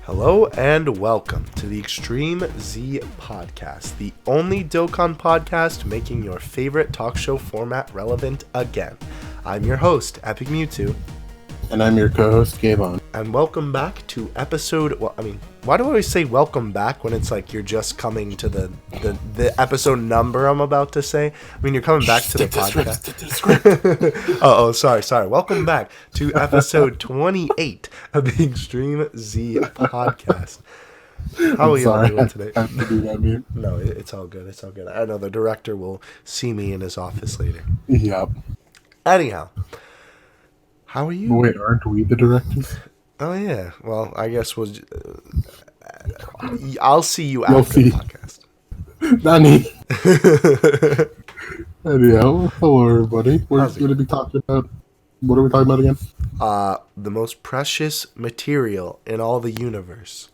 Hello and welcome to the ExtremeZPodcast, the only Dokkan podcast making your favorite talk show format relevant again. I'm your host, Epic Mewtwo. And I'm your co-host, Gavon. And welcome back to episode... why do I always say welcome back when it's like you're just coming to the episode number I'm about to say? I mean, you're coming back to the podcast. Sorry. Welcome back to episode 28 of the ExtremeZPodcast. How are you all doing today? I have to do that, man. No, it's all good. I know the director will see me in his office later. Yep. Anyhow. How are you? Wait, aren't we the directors? Oh, yeah. Well, I guess I'll see you after the podcast. Nani. Anyhow, hello, everybody. We're going to be talking about... What are we talking about again? The most precious material in all the universe.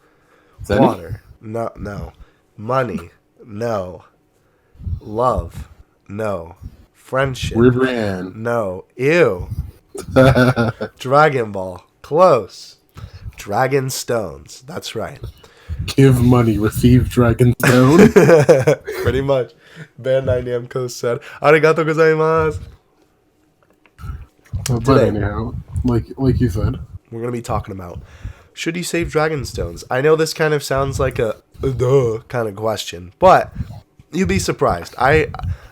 Zenny? Water. No. Money. No. Love. No. Friendship. Riveran. No. Ew. Dragon Ball. Close. Dragon Stones. That's right. Give money, receive Dragon Stone. Pretty much. Bandai Namco said, Arigato gozaimasu. But anyhow, like you said, we're going to be talking about, should you save Dragon Stones? I know this kind of sounds like a duh kind of question, but you'd be surprised. I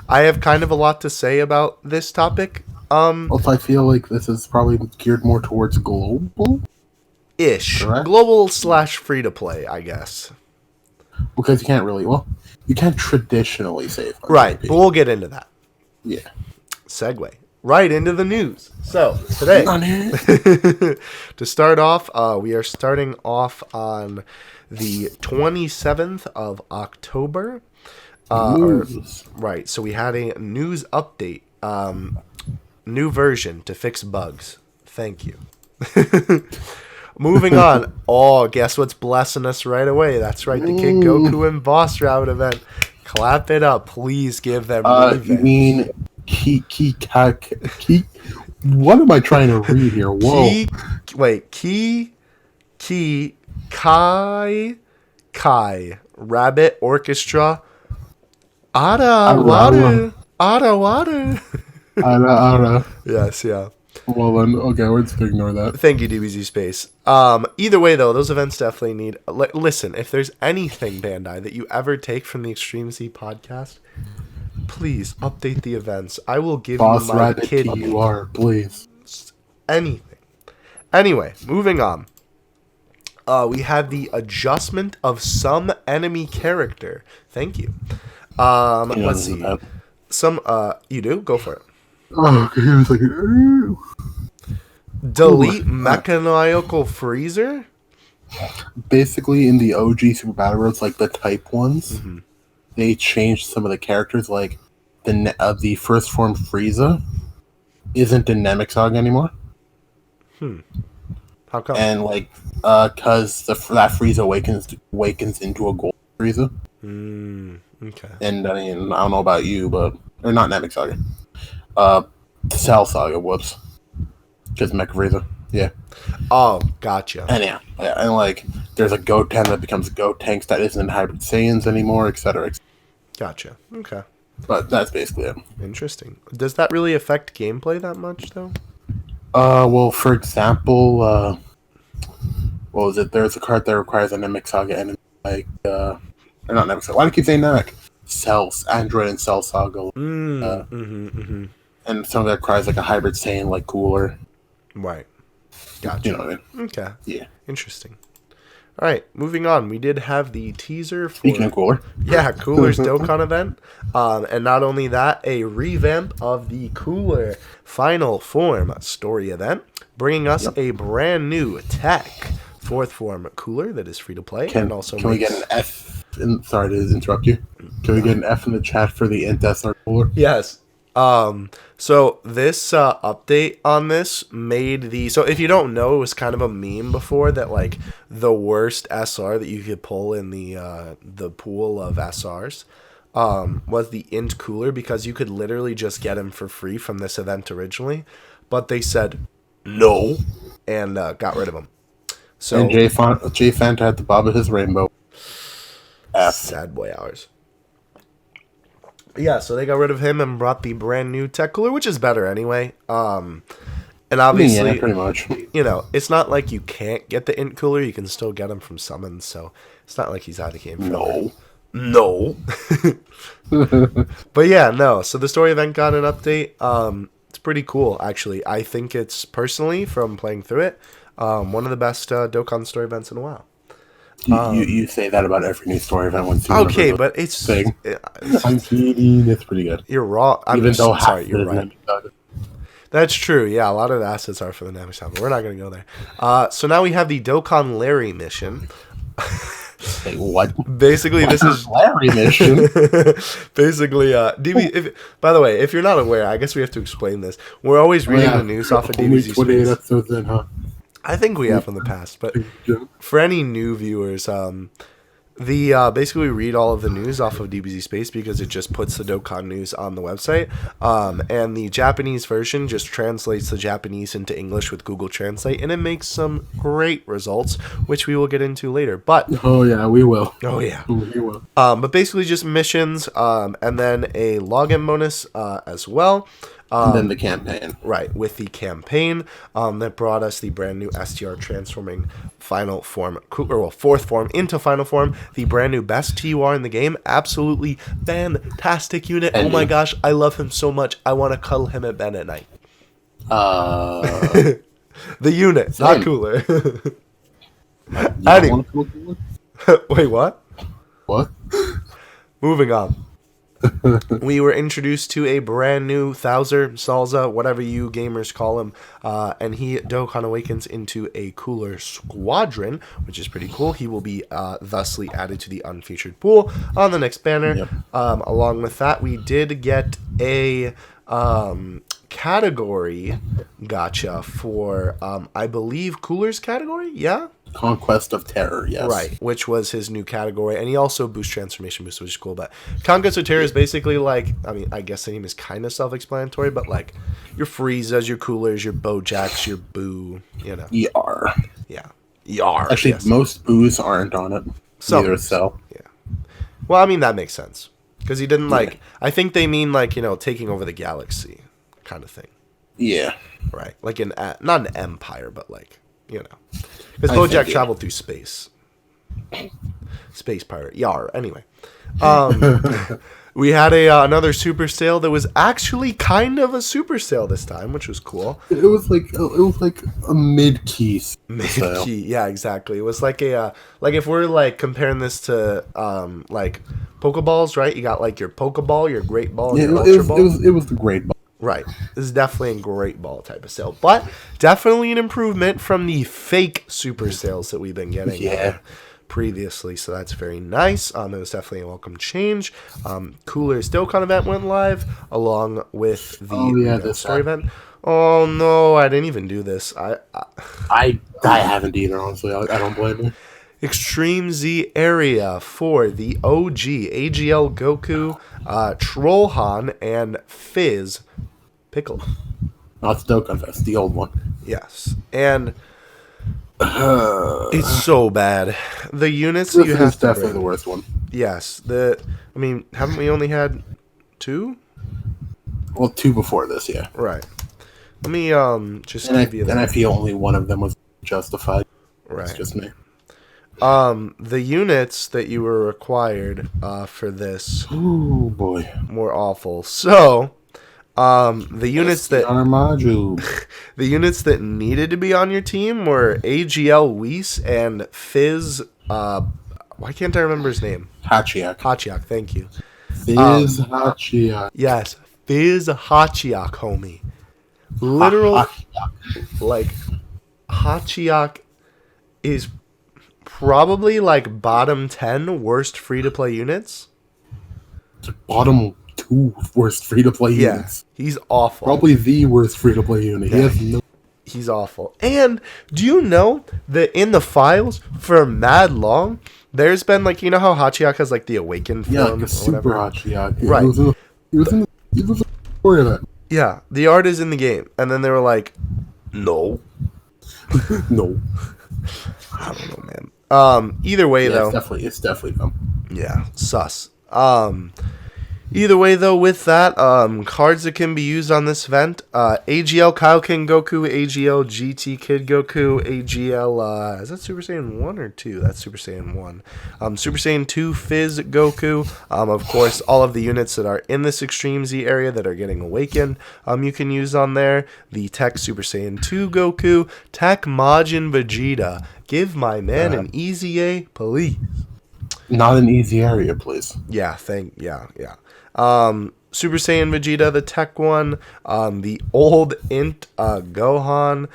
have kind of a lot to say about this topic. Also, I feel like this is probably geared more towards global-ish. Correct? Global / free-to-play, I guess. Because you can't traditionally save money. Right, but we'll get into that. Yeah. Segue. Right into the news. So, today, to start off, we are starting off on the 27th of October. Right, so we had a news update. New version to fix bugs. Thank you. Moving on. Oh, guess what's blessing us right away? That's right, the Kid Goku and Boss Route event. Clap it up. Please give them You mean Ki what am I trying to read here? Whoa. Kai Rabbit Orchestra. Ara. Yes, yeah. Well then, okay, we're just gonna ignore that. Thank you, DBZ Space. Either way, though, those events definitely need... listen, if there's anything, Bandai, that you ever take from the ExtremeZPodcast, please update the events. I will give Boss you my kid. You are, please. Anything. Anyway, moving on. We had the adjustment of some enemy character. Thank you. Let's see. You do? Go for it. Oh, okay. It was like, delete Mechanical Freezer? Basically, in the OG Super Battle Roads, like the type ones, they changed some of the characters. Like the first form Frieza isn't in Namek Saga anymore. How come? And because that Frieza awakens into a gold Frieza. Okay. And I mean, I don't know about you, or not Namek Saga. Cell Saga, whoops. Because Mecha Frieza, yeah. Oh, gotcha. And there's a Goten that becomes Gotenks that isn't in Hybrid Saiyans anymore, etc. Gotcha. Okay. But that's basically it. Interesting. Does that really affect gameplay that much, though? Well, for example, what was it? There's a card that requires a Namek Saga enemy, or not Namek Saga. Why do I keep saying Namek? Android and Cell Saga. And some of that requires a Hybrid Saiyan, Cooler. Right. Gotcha. You know what I mean? Okay. Yeah. Interesting. All right, moving on. We did have the teaser for... Speaking of Cooler. Yeah, Cooler's Dokkan event. And not only that, a revamp of the Cooler Final Form story event, bringing us a brand new tech fourth form Cooler that is free to play. Can we get an F? Sorry to interrupt you. Can we get an F in the chat for the SR Cooler? Yes. So this update on this made so if you don't know, it was kind of a meme before that the worst SR that you could pull in the pool of SRs was the Int Cooler, because you could literally just get him for free from this event originally, but they said no and got rid of him. So And Jay Fanta at the bob of his rainbow. F. sad boy hours. Yeah, so they got rid of him and brought the brand new tech cooler, which is better anyway. And obviously, Yeah, pretty much. You know, it's not like you can't get the int cooler. You can still get them from summons, so it's not like he's out of the game. No. But yeah, no. So the story event got an update. It's pretty cool, actually. I think it's, personally, from playing through it, one of the best Dokkan story events in a while. You say that about every new story event once you Okay, but it's thing. I'm kidding. It's pretty good. You're wrong. Even though sorry, you're right. That's true. Yeah, a lot of the assets are for the Namek Town, but we're not going to go there. So now we have the Dokkan Larry mission. Wait, what? Basically, this is Larry mission. Basically, DB. By the way, if you're not aware, I guess we have to explain this. We're always reading the news off of DBZ 28 Space. episodes in, huh? I think we have in the past, but for any new viewers, basically we read all of the news off of DBZ Space because it just puts the Dokkan news on the website, and the Japanese version just translates the Japanese into English with Google Translate, and it makes some great results, which we will get into later. But oh yeah, we will. Oh yeah, we will. But basically just missions, and then a login bonus as well. And then the campaign. Right, with the campaign that brought us the brand new STR transforming final form, fourth form into final form, the brand new best TUR in the game. Absolutely fantastic unit. Oh my gosh, I love him so much. I want to cuddle him at bed at night. The unit, same. Not cooler. Wait, what? What? Moving on. We were introduced to a brand new Thouser, Salza, whatever you gamers call him, and he Dokkan awakens into a cooler squadron, which is pretty cool. He will be thusly added to the unfeatured pool on the next banner. Yep. Along with that, we did get a category gotcha for, I believe, Coolers category, yeah? Conquest of Terror, yes. Right, which was his new category, and he also boosts Transformation Boost, which is cool, but Conquest of Terror is basically like, I mean, I guess the name is kind of self-explanatory, but like, your Friezas, your Coolers, your Bojacks, your Boo, you know. Yar. Yeah. Yar. Actually, yes. Most Boos aren't on it. Neither is Cell. Yeah. Well, I mean, that makes sense, because he didn't, like, I think they mean, like, you know, taking over the galaxy kind of thing. Yeah. Right, like, not an empire, but like, you know. Because Bojack traveled through space. Space pirate. Yar. Anyway. We had another super sale that was actually kind of a super sale this time, which was cool. It was like a mid-key sale. Mid-key, yeah, exactly. It was like a like if we're like comparing this to like Pokeballs, right? You got like your Pokeball, your Great Ball, and your Ultra Ball. It was the Great Ball. Right. This is definitely a Great Ball type of sale. But definitely an improvement from the fake super sales that we've been getting previously. So that's very nice. It was definitely a welcome change. Cooler's Dokkan event went live along with the story event. Oh no, I didn't even do this. I haven't either, honestly. I don't blame you. Extreme Z area for the OG AGL Goku, Trollhan, and Fizz Piccolo. Not the Dokkan Fest, the old one. Yes, and it's so bad. The units this you have is definitely the worst one. Yes, I mean, haven't we only had 2? Well, 2 before this, yeah. Right. Let me just give you that. And I feel only one of them was justified. Right. It's just me. The units that you were required for this were awful. So, the units that the units that needed to be on your team were AGL Whis and Fizz. Why can't I remember his name? Hachiak, thank you. Fizz Hachiak. Yes, Fizz Hachiak, homie. Literal, like Hachiak is probably like bottom 10 worst free-to-play units. Bottom 2 worst free-to-play units. He's awful. Probably the worst free-to-play unit. Yeah. He's awful. And do you know that in the files for mad long, there's been like, you know how Hachiak has like the awakened form? Yeah, like a super Hachiak. Right. He was in the story of that. Yeah, the art is in the game. And then they were like, no. No. Either way, Yeah, though. it's definitely dumb. Yeah, sus. Either way, though, with that, cards that can be used on this event, AGL Kaioken Goku, AGL GT Kid Goku, AGL, is that Super Saiyan 1 or 2? That's Super Saiyan 1. Super Saiyan 2 Fizz Goku, of course, all of the units that are in this Extreme Z area that are getting awakened, you can use on there. The Tech Super Saiyan 2 Goku, Tech Majin Vegeta. Give my man an easy A, please. Not an easy area, please. Yeah. Super Saiyan Vegeta, the tech one, the old Int Gohan,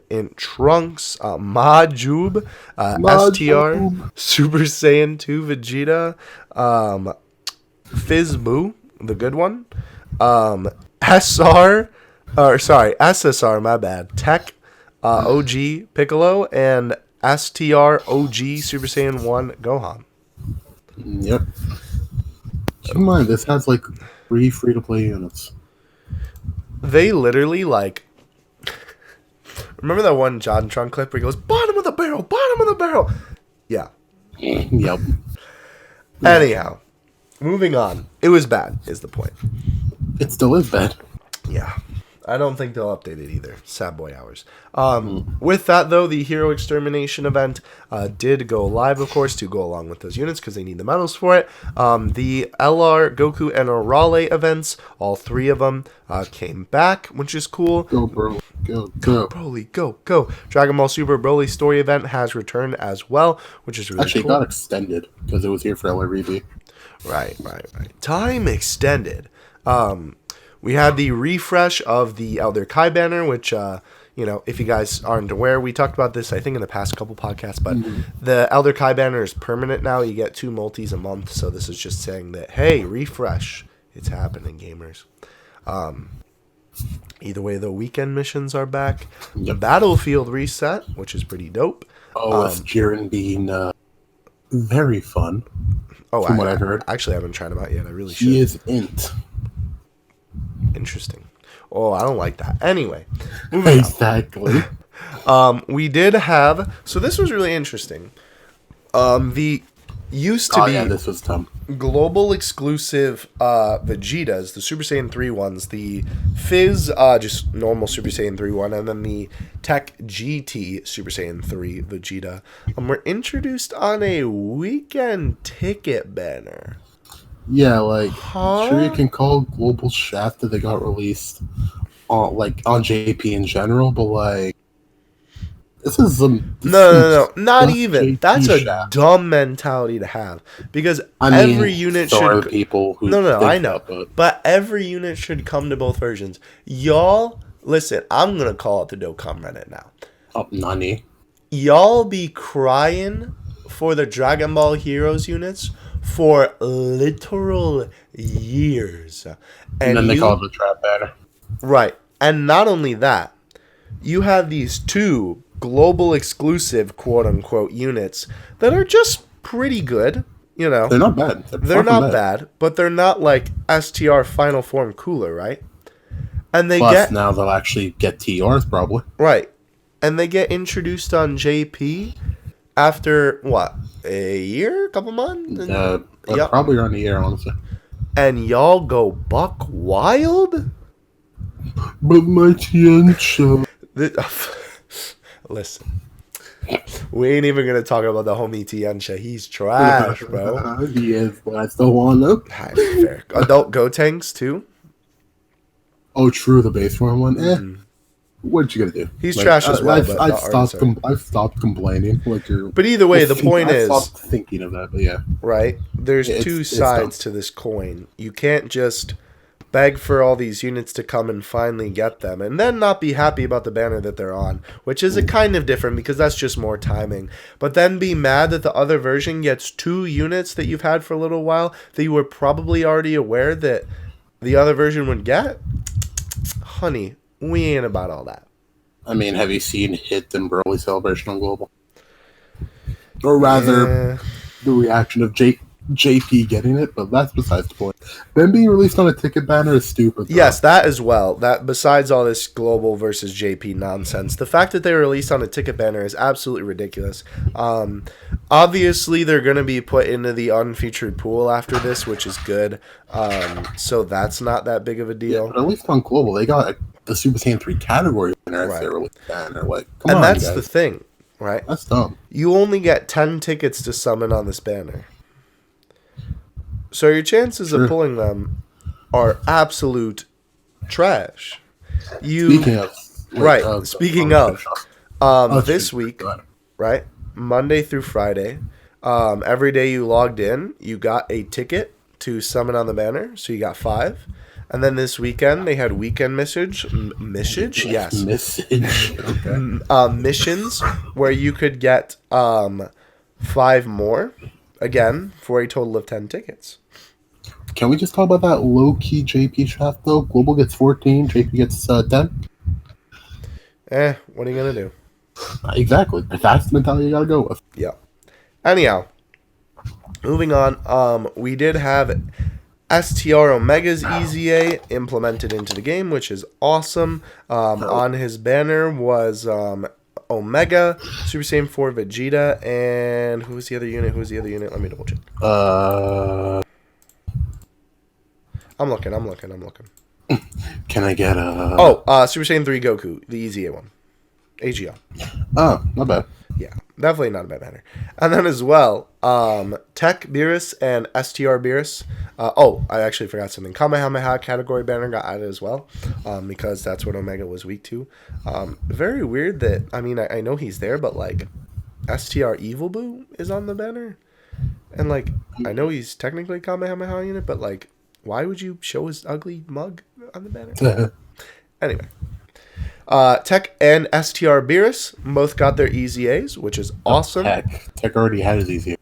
Int Trunks, Majub, STR, Super Saiyan 2 Vegeta, Fizboo, the good one, SSR, my bad, Tech, OG Piccolo, and STR OG Super Saiyan 1 Gohan. Yep. Keep in mind, this has like 3 free-to-play units. They literally like. Remember that one JonTron clip where he goes, bottom of the barrel? Yeah. Yep. Anyhow, moving on. It was bad, is the point. It still is bad. Yeah. I don't think they'll update it either. Sad boy hours. With that, though, the Hero Extermination event did go live, of course, to go along with those units because they need the medals for it. The LR, Goku, and Arale events, all 3 of them, came back, which is cool. Go, bro. Go. Broly, go. Dragon Ball Super Broly story event has returned as well, which is really Actually, cool. it got extended because it was here for LRVB. Right. Time extended. We had the refresh of the Elder Kai banner, which, if you guys aren't aware, we talked about this, I think, in the past couple podcasts, but the Elder Kai banner is permanent now. You get 2 multis a month, so this is just saying that, hey, refresh. It's happening, gamers. Either way, the weekend missions are back. Yep. The battlefield reset, which is pretty dope. With Jiren being very fun, from what I've heard. Actually, I haven't tried them out yet. I really should. He is Int. Interesting. Oh, I don't like that. Anyway, moving Exactly. on. We did have... So this was really interesting. The used to be... yeah, this was dumb. Global exclusive Vegetas, the Super Saiyan 3 ones, the Fizz, just normal Super Saiyan 3 one, and then the Tech GT Super Saiyan 3 Vegeta, were introduced on a weekend ticket banner. Yeah, sure you can call Global Shaft that they got released on JP in general, but this is No, not even. JP That's a Shaft. dumb mentality to have because every unit so are should. people who I know, that, but every unit should come to both versions. Y'all, listen. I'm gonna call it the Dokkan Reddit now. Oh, Nani. Y'all be crying for the Dragon Ball Heroes units for literal years. And then they call it the Trap Banner. Right. And not only that, you have these 2 global exclusive quote-unquote units that are just pretty good. They're not bad. They're not bad, but they're not like STR Final Form Cooler, right? And they now they'll actually get TRs probably. Right. And they get introduced on JP after, what, a year? A couple months? Probably around a year, honestly. And y'all go buck wild? But my Tiancha. Listen. We ain't even going to talk about the homie Tiancha. He's trash, bro. He is, but I still want to. Fair. Adult Gotenks, too? Oh, true, the base form one? What you gonna do? He's trash as well. I've stopped complaining. But either way, the point is, I stopped thinking of that. But yeah, right. There's 2 sides to this coin. You can't just beg for all these units to come and finally get them, and then not be happy about the banner that they're on, which is a kind of different because that's just more timing. But then be mad that the other version gets 2 units that you've had for a little while that you were probably already aware that the other version would get. Honey, we ain't about all that. I mean, have you seen Hit and Broly Celebration on Global? Or rather, the reaction of JP getting it, but that's besides the point. Them being released on a ticket banner is stupid. Though. Yes, that as well. That besides all this global versus JP nonsense, the fact that they were released on a ticket banner is absolutely ridiculous. Obviously, they're going to be put into the unfeatured pool after this, which is good. So that's not that big of a deal. Yeah, but at least on global, they got the Super Saiyan 3 category winner if they released banner. Like, come on, and that's guys. the thing, right? That's dumb. You only get 10 tickets to summon on this banner. So your chances of pulling them are absolute trash. Speaking of, this week, right, Monday through Friday, every day you logged in, you got a ticket to summon on the banner. So you got 5. And then this weekend they had weekend missions, missions where you could get 5 more, again, for a total of 10 tickets. Can we just talk about that low-key JP draft, though? Global gets 14, JP gets 10? What are you going to do? Exactly. That's the mentality you got to go with. Yeah. Anyhow, moving on, we did have STR Omega's EZA implemented into the game, which is awesome. On his banner was Omega, Super Saiyan 4 Vegeta, and who was the other unit? Let me double check. I'm looking. Can I get Super Saiyan 3 Goku, the EZA one. AGL. Oh, not bad. Yeah, definitely not a bad banner. And then as well, Tech Beerus and STR Beerus. I actually forgot something. Kamehameha category banner got added as well, because that's what Omega was weak to. Very weird that, I know he's there, but like, STR Evil Boo is on the banner. And like, I know he's technically Kamehameha unit, but like, why would you show his ugly mug on the banner? Anyway. Tech and STR Beerus both got their EZAs, which is awesome. Tech already had his EZA.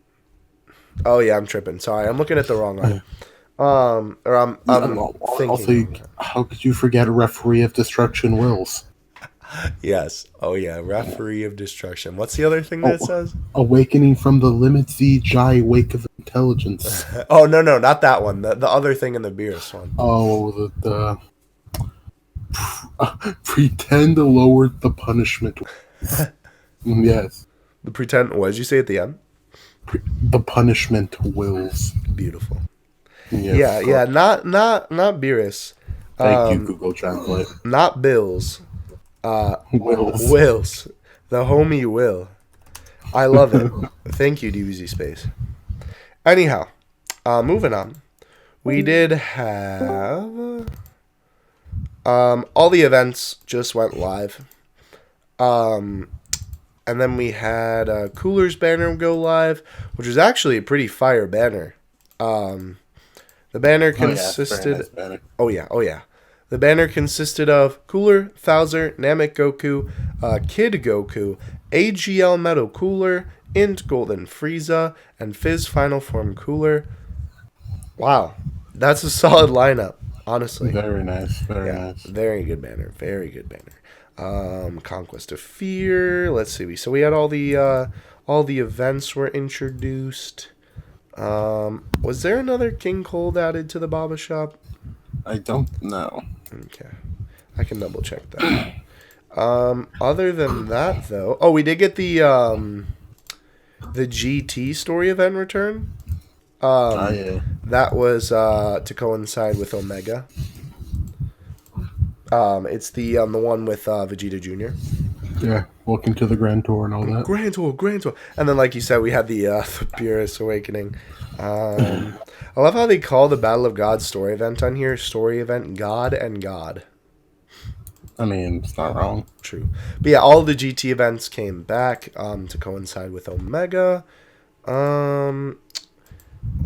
Oh yeah, I'm tripping. Sorry, I'm looking at the wrong one. I'm thinking. Also, how could you forget a Referee of Destruction Wills? Yes. Oh yeah, Referee of Destruction. What's the other thing that it says? Awakening from the Limit Z Jai Wake of Intelligence. Oh no, not that one. The other thing in the Beerus one. Oh, the pretend to lower the punishment. Yes. The pretend. What did you say at the end? The punishment wills. Beautiful. Yes, yeah. Not Beerus. Thank you, Google Translate. Not Bills. Wills. The homie Will. I love it. Thank you, DBZ Space. Anyhow, moving on. We did have all the events just went live. And then we had Cooler's banner go live, which was actually a pretty fire banner. The banner consisted... Nice banner. Oh, yeah. The banner consisted of Cooler, Thouser, Namek Goku, Kid Goku, AGL Metal Cooler, Int Golden Frieza, and Fizz Final Form Cooler. Wow. That's a solid lineup, honestly. Very nice. Very nice. Very good banner. Conquest of Fear. Let's see. So we had all the events were introduced. Was there another King Cold added to the Baba Shop? I don't know. Okay. I can double check that. Other than that though, we did get the GT story event return. Yeah. That was to coincide with Omega. It's the one with Vegeta Jr. Yeah, welcome to the Grand Tour and all that. Grand Tour. And then, like you said, we had the Beerus Awakening. I love how they call the Battle of God story event on here. Story event, God and God. I mean, it's not wrong. True. But yeah, all the GT events came back to coincide with Omega.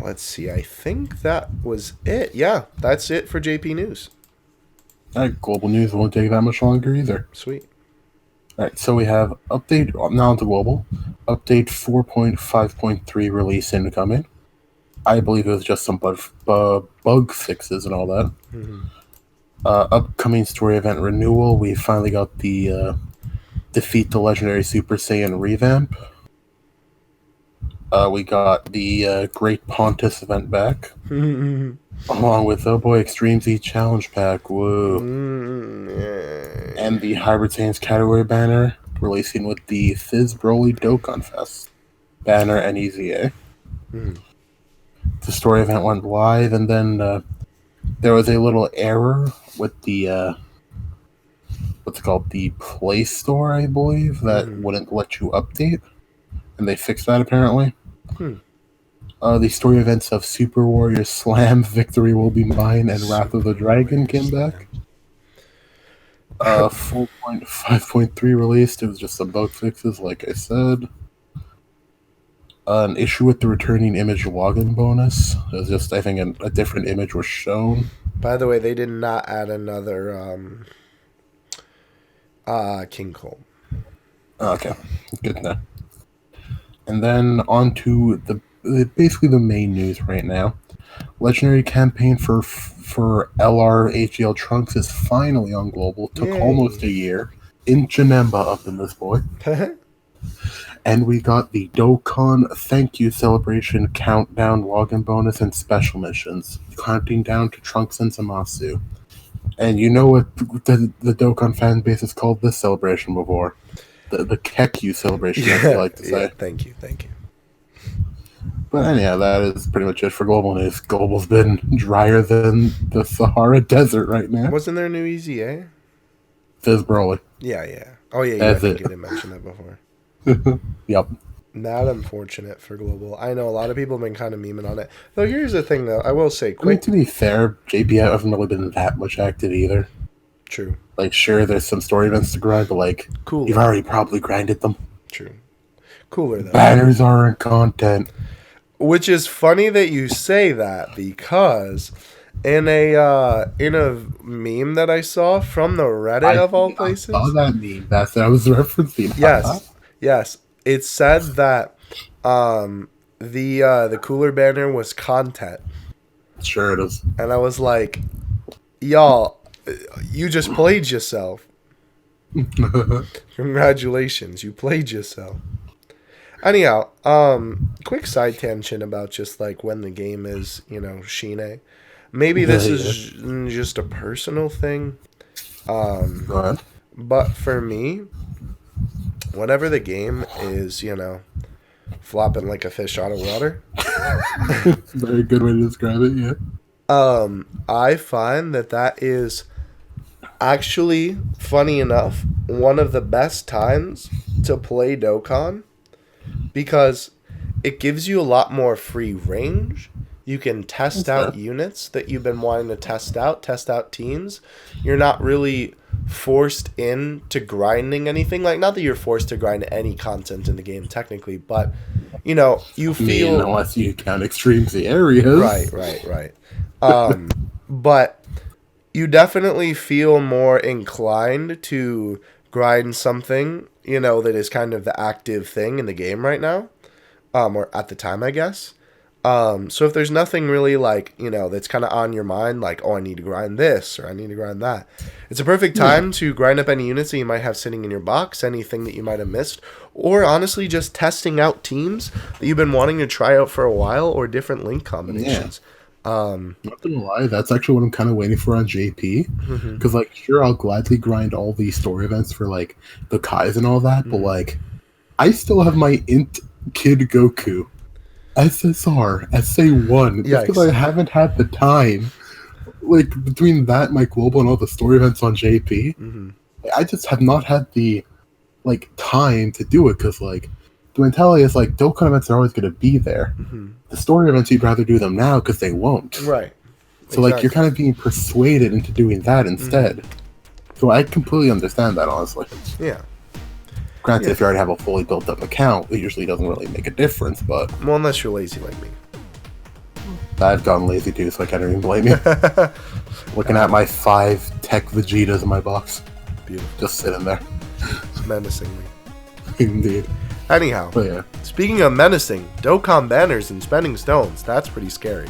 Let's see. I think that was it. Yeah, that's it for JP News. All right, global news won't take that much longer either. Sweet. All right, so we have update, now onto global. Update 4.5.3 release incoming. I believe it was just some bug fixes and all that. Mm-hmm. Upcoming story event renewal. We finally got the Defeat the Legendary Super Saiyan revamp. We got the Great Pontus event back, along with oh boy, Extreme Z Challenge Pack. Woo! And the Hybrid Saints category banner releasing with the Fizz Broly Dokkan Fest banner and EZA. The story event went live, and then there was a little error with the what's it called, the Play Store, I believe, that wouldn't let you update, and they fixed that apparently. The story events of Super Warrior Slam, Victory Will Be Mine, and Wrath of the Dragon came back. 4.5.3 released. It was just some bug fixes, like I said. An issue with the returning image login bonus. It was just, I think, a different image was shown. By the way, they did not add another King Cole. Okay, good to know. And then on to basically the main news right now. Legendary campaign for LR HGL Trunks is finally on global. Took almost a year. In Janemba up in this boy. And we got the Dokkan Thank You Celebration Countdown login bonus and special missions. Counting down to Trunks and Zamasu. And you know what the Dokkan fan base has called this celebration before? The Kekyu celebration, as you like to say. Thank you. But anyhow, that is pretty much it for global news. Global's been drier than the Sahara Desert right now. Wasn't there a new EZA? Fizz Broly. Yeah. Oh, yeah, I think you didn't mention that before. Yep. Not unfortunate for global. I know a lot of people have been kind of memeing on it. Though here's the thing, though. I will say, to be fair, JP hasn't really been that much active either. True. Like, sure, there's some story events to grind, but, like, cool. You've already probably grinded them. True. Cooler, though. Banners aren't content. Which is funny that you say that, because in a meme that I saw from the Reddit of all places, I saw that meme. That's what I was referencing. Yes. It said that the cooler banner was content. Sure it is. And I was like, y'all, you just played yourself. Congratulations, you played yourself. Anyhow, quick side tangent about just like when the game is, Shine. Maybe this is just a personal thing. Go ahead. But for me, whenever the game is, flopping like a fish out of water. Very good way to describe it, yeah. I find that is actually, funny enough, one of the best times to play Dokkan, because it gives you a lot more free range. You can test out units that you've been wanting to test out teams. You're not really forced into grinding anything. Like, not that you're forced to grind any content in the game technically, but you feel, unless you count Extreme Z areas. Right. But you definitely feel more inclined to grind something, that is kind of the active thing in the game right now, or at the time, I guess. So if there's nothing really like, that's kind of on your mind, like, oh, I need to grind this or I need to grind that, it's a perfect time to grind up any units that you might have sitting in your box, anything that you might have missed, or honestly just testing out teams that you've been wanting to try out for a while, or different link combinations. Not gonna lie, that's actually what I'm kind of waiting for on JP, because like, sure, I'll gladly grind all these story events for like the Kais and all that, but like, I still have my Int Kid Goku SSR SA1 just because I haven't had the time. Like, between that, my global, and all the story events on JP, I just have not had the time to do it, because like, the mentality is like, Dokkan events are always going to be there. The story events, you'd rather do them now because they won't. Right. So like, you're kind of being persuaded into doing that instead. So I completely understand that, honestly. Yeah. Granted, if you already have a fully built up account, it usually doesn't really make a difference, but... Well, unless you're lazy like me. I've gone lazy too, so I can't even blame you. Looking at my 5 tech Vegetas in my box. Beautiful. Just sitting there. Menacingly. Indeed. Anyhow, speaking of menacing, Dokkan banners and spending stones, that's pretty scary.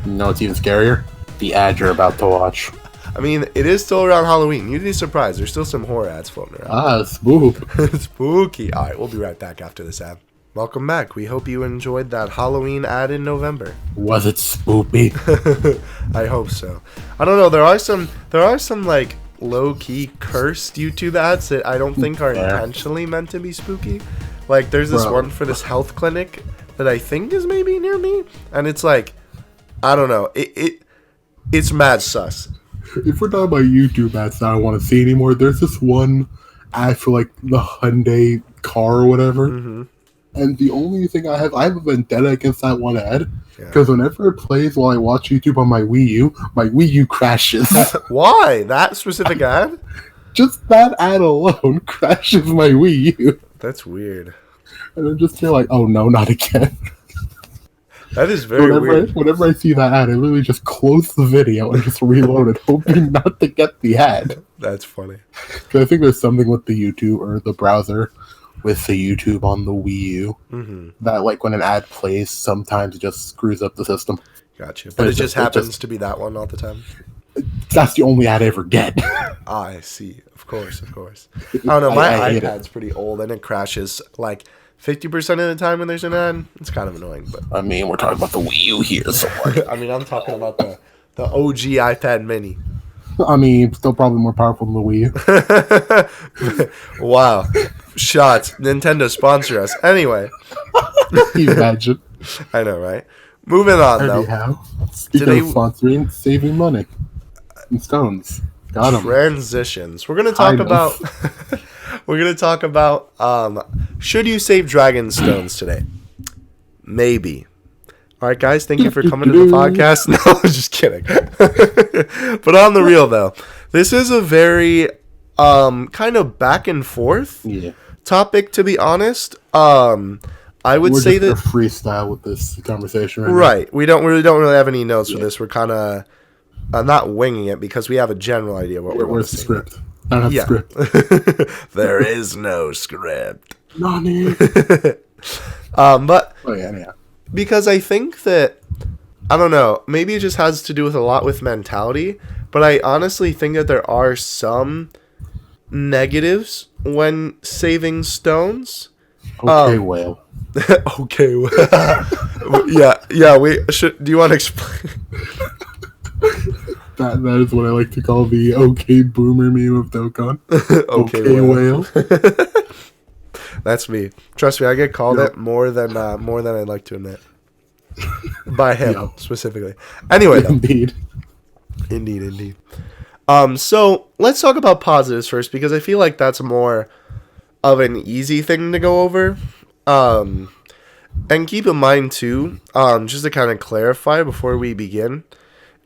You know what's even scarier? The ad you're about to watch. I mean, it is still around Halloween. You'd be surprised. There's still some horror ads floating around. Spook. Spooky. All right, we'll be right back after this ad. Welcome back. We hope you enjoyed that Halloween ad in November. Was it spoopy? I hope so. I don't know. There are some like low-key cursed YouTube ads that I don't think are intentionally meant to be spooky. Like there's this one for this health clinic that I think is maybe near me, and it's like, I don't know. It's mad sus. If we're talking about YouTube ads that I don't want to see anymore, there's this one ad for like the Hyundai car or whatever. Mm-hmm. And the only thing I have a vendetta against that one ad, because whenever it plays while I watch YouTube on my Wii U crashes. Why? That specific ad? Just that ad alone crashes my Wii U. That's weird. And I'm just here like, oh no, not again. That is very weird. Whenever I see that ad, I literally just close the video and just reload it, hoping not to get the ad. That's funny. Because I think there's something with the YouTube or the browser with the YouTube on the Wii U that, like, when an ad plays, sometimes it just screws up the system. Gotcha. But it just happens to be that one all the time? That's the only ad I ever get. I see. Of course. I don't know. My iPad's pretty old, and it crashes, like, 50% of the time when there's an ad. It's kind of annoying, but... I mean, we're talking about the Wii U here, so what? I mean, I'm talking about the OG iPad mini. I mean, still probably more powerful than the Wii U. Wow. Shots. Nintendo sponsor us. Anyway. Imagine. I know, right? Moving on, though. Speaking of sponsoring, saving money. And stones. Got them. Transitions. We're going to talk about... We're going to talk about... should you save Dragon Stones today? Maybe. All right, guys, thank you for coming to the podcast. No, just kidding. But on the real, though, this is a very kind of back and forth topic, to be honest. I would say that... We're just freestyle with this conversation right now. We don't really have any notes for this. We're kind of not winging it because we have a general idea of what we're going to say. Where's the script? I don't have script. There is no script. Nani? But... Oh, yeah. Because I think that, I don't know, maybe it just has to do with a lot with mentality, but I honestly think that there are some negatives when saving stones. Okay, whale. Okay, whale. Yeah, do you want to explain? That is what I like to call the okay boomer meme of Dokkan. Okay, whale. That's me. Trust me, I get called it more than I'd like to admit. By him, specifically. Anyway, Indeed. So let's talk about positives first, because I feel like that's more of an easy thing to go over. And keep in mind, too, just to kind of clarify before we begin,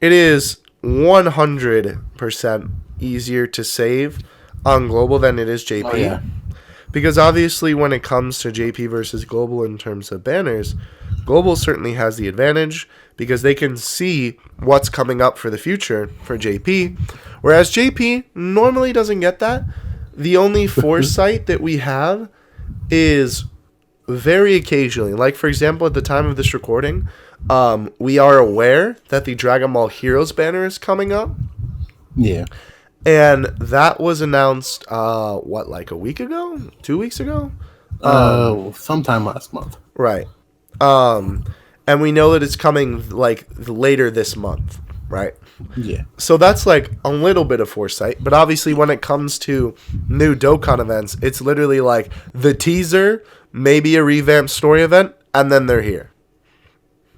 it is 100% easier to save on Global than it is JP. Oh, yeah. Because obviously when it comes to JP versus Global in terms of banners, Global certainly has the advantage because they can see what's coming up for the future for JP, whereas JP normally doesn't get that. The only foresight that we have is very occasionally. Like, for example, at the time of this recording, we are aware that the Dragon Ball Heroes banner is coming up. Yeah. And that was announced, like a week ago? 2 weeks ago? Sometime last month. Right. And we know that it's coming, like, later this month, right? Yeah. So that's, like, a little bit of foresight. But obviously, when it comes to new Dokkan events, it's literally, like, the teaser, maybe a revamped story event, and then they're here.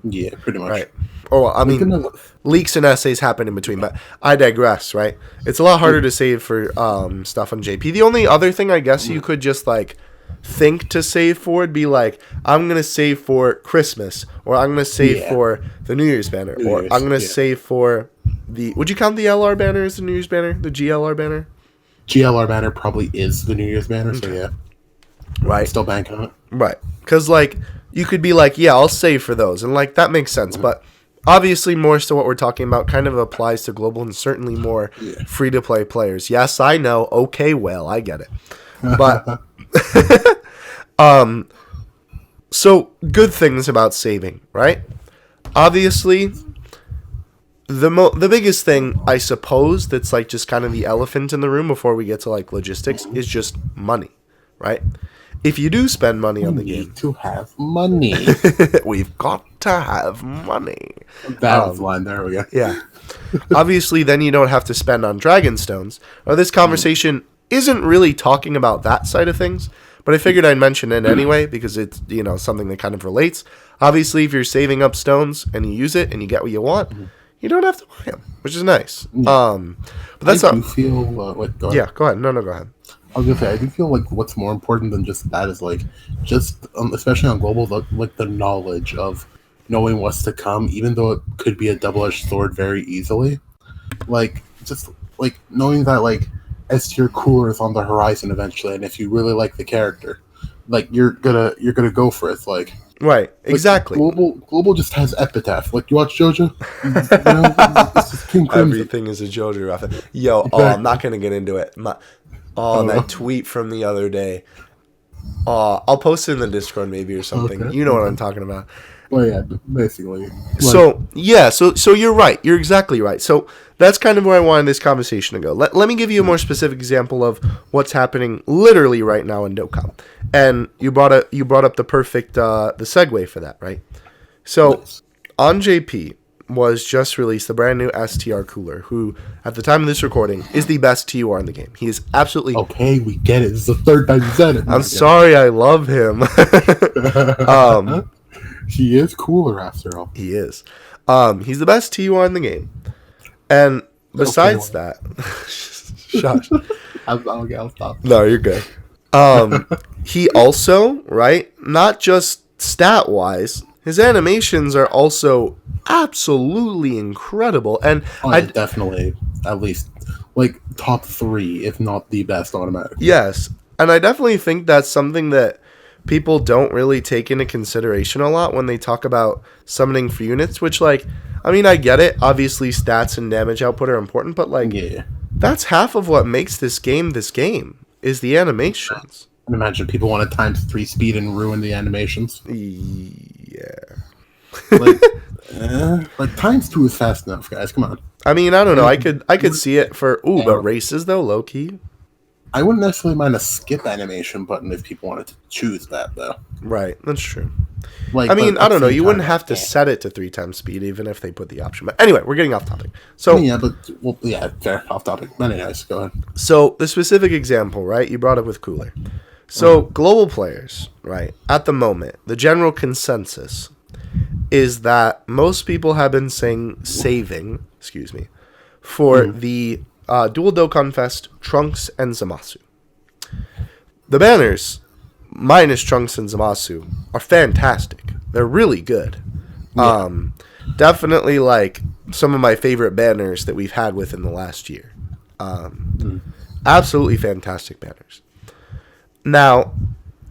Yeah, pretty much. Right. Or, I mean, leaks and essays happen in between, but I digress, right? It's a lot harder to save for stuff on JP. The only other thing I guess you could just, like, think to save for would be, like, I'm going to save for Christmas, or I'm going to save for the New Year's banner, or I'm going to save for the... Would you count the LR banner as the New Year's banner? The GLR banner? GLR banner probably is the New Year's banner, so yeah. Right. Still bank on it. Right. Because, like, you could be like, yeah, I'll save for those, and, like, that makes sense, but... Obviously, more so what we're talking about kind of applies to Global and certainly more free-to-play players. Yes, I know. Okay, well, I get it. But, so, good things about saving, right? Obviously, the biggest thing, I suppose, that's, like, just kind of the elephant in the room before we get to, like, logistics is just money, right? if you do spend money on the We game, need to have money. we've got to have money. That was the line. There we go. Yeah. Obviously, then you don't have to spend on Dragon Stones. Now, this conversation isn't really talking about that side of things, but I figured I'd mention it anyway because it's, you know, something that kind of relates. Obviously, if you're saving up stones and you use it and you get what you want, you don't have to buy them, which is nice. Yeah. But that's I do feel like go ahead. Yeah, go ahead. No, go ahead. I was gonna say I do feel like what's more important than just that is like just especially on global like the knowledge of knowing what's to come, even though it could be a double-edged sword very easily. Like just like knowing that like S tier cooler is on the horizon eventually, and if you really like the character, like you're gonna go for it. Like Right, exactly. Global just has epitaph. Like you watch JoJo, you know, it's just King Crimson. Everything is a JoJo reference. Yo, Exactly. I'm not gonna get into it. That tweet from the other day. I'll post it in the Discord maybe or something. Okay. You know what I'm talking about. Well, yeah, basically. Like, so you're right. You're exactly right. So that's kind of where I wanted this conversation to go. Let me give you a more specific example of what's happening literally right now in Dokkan. And you brought up the perfect the segue for that, right? So on JP was just released the brand new STR cooler, who at the time of this recording is the best TUR in the game. He is absolutely okay. We get it. This is the third time you said it. I'm sorry, I love him. He is cooler after all. He is. He's the best TUR in the game. And besides that, shush. I'll stop. No, you're good. He also, right, not just stat-wise, his animations are also absolutely incredible. And definitely, at least, like, top 3, if not the best automatic. Yes. And I definitely think that's something that people don't really take into consideration a lot when they talk about summoning for units, which, like, I mean, I get it. Obviously, stats and damage output are important, but, like, that's half of what makes this game is the animations. And imagine people want to times 3 speed and ruin the animations. Yeah. Like times 2 is fast enough, guys. Come on. I mean, I don't know. I could see it for but races though, low key. I wouldn't necessarily mind a skip animation button if people wanted to choose that, though. Right, that's true. Like, I mean, I don't know. You wouldn't have to set it to 3 times speed, even if they put the option. But anyway, we're getting off topic. So fair, off topic. But anyways, go ahead. So the specific example, right? You brought up with cooler. So global players, right? At the moment, the general consensus is that most people have been saving, for the Dual Dokkan Fest, Trunks, and Zamasu. The banners, minus Trunks and Zamasu, are fantastic. They're really good. Yeah. Definitely, like, some of my favorite banners that we've had within the last year. Absolutely fantastic banners. Now,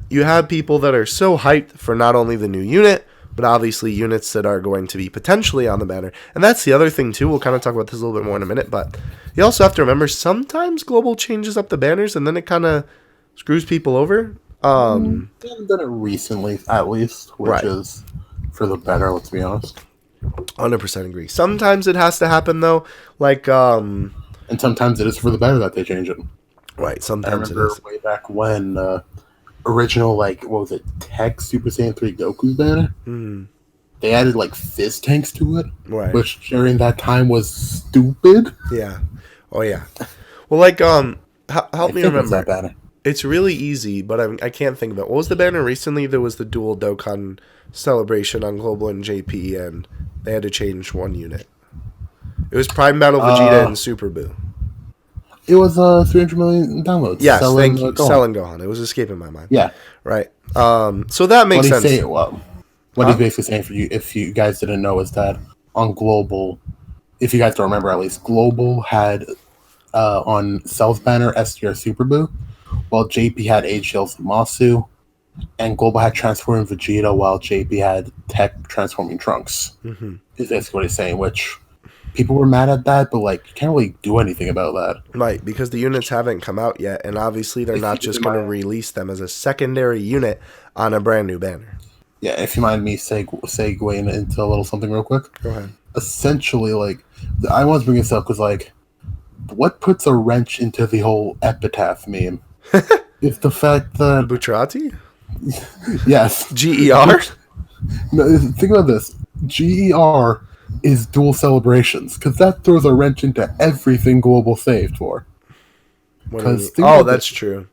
you have people that are so hyped for not only the new unit, but obviously units that are going to be potentially on the banner. And that's the other thing, too. We'll kind of talk about this a little bit more in a minute. But you also have to remember, sometimes Global changes up the banners, and then it kind of screws people over. They haven't done it recently, at least, which is for the better, let's be honest. 100% agree. Sometimes it has to happen, though. Like, and sometimes it is for the better that they change it. Right, sometimes I remember way back when original, like, what was it, Tech Super Saiyan 3 Goku's banner? They added, like, fizz tanks to it, which during that time was stupid. Yeah. Oh, yeah. Well, like, help me remember. That banner. It's really easy, but I can't think of it. What was the banner recently? There was the Dual Dokkan celebration on Global and JP, and they had to change one unit. It was Prime Battle Vegeta and Super Buu. It was 300 million downloads. Yes, thank you. Selling Gohan. It was escaping my mind. Yeah. Right. So that makes sense. What he's basically saying for you, if you guys didn't know, is that on Global, if you guys don't remember at least, Global had on Cell's banner STR Super Buu, while JP had HL's Masu, and Global had Transforming Vegeta, while JP had Tech Transforming Trunks. Is basically what he's saying, which people were mad at that, but like you can't really do anything about that. Right, because the units haven't come out yet, and obviously they're not just going to release them as a secondary unit on a brand new banner. Yeah, if you mind me segueing into a little something real quick. Go ahead. Essentially, like, I want to bring this up because, like, what puts a wrench into the whole epitaph meme is the fact that... Bucciarati? Yes. GER? No, think about this. GER is dual celebrations, because that throws a wrench into everything Global saved for. What do you mean? Because think Oh, about that's this. true.